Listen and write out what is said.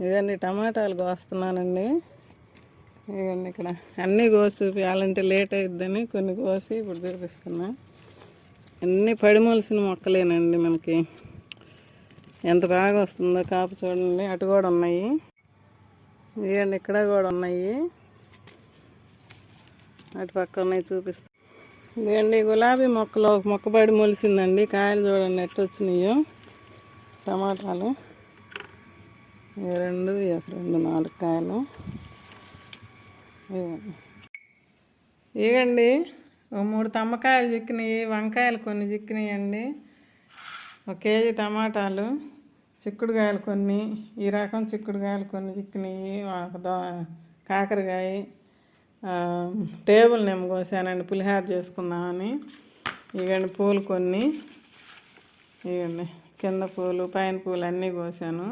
ఇదండి టమాటాలు కోస్తున్నానండి. ఇదండి ఇక్కడ అన్నీ కోసి చూపించాలంటే లేట్ అయిద్దని కొన్ని కోసి ఇప్పుడు చూపిస్తున్నా. అన్నీ పడిమొలిసిన మొక్కలేనండి. మనకి ఎంత బాగా వస్తుందో కాపు చూడండి. అటు కూడా ఉన్నాయి. ఇదండి ఇక్కడ కూడా ఉన్నాయి. అటు పక్క ఉన్నాయి చూపిస్తాను. ఇదండి గులాబీ మొక్కలో ఒక మొక్క పడి మొలిసిందండి. కాయలు చూడండి ఎట్టు వచ్చినాయో. టమాటాలు రెండు 4 కాయలు. ఇవ్వండి 3 తమ్మకాయలు చిక్కినాయి. వంకాయలు కొన్ని చిక్కినాయండి. 1 కేజీ టమాటాలు, చిక్కుడుకాయలు కొన్ని, ఈ రకం చిక్కుడుకాయలు కొన్ని చిక్కినాయి. కాకరకాయ, టేబుల్ నిమ్మ కోసానండి పులిహార చేసుకుందామని. ఇవ్వండి పూలు కొన్ని, ఇవ్వండి కింద పూలు పైన పూలు అన్నీ కోసాను.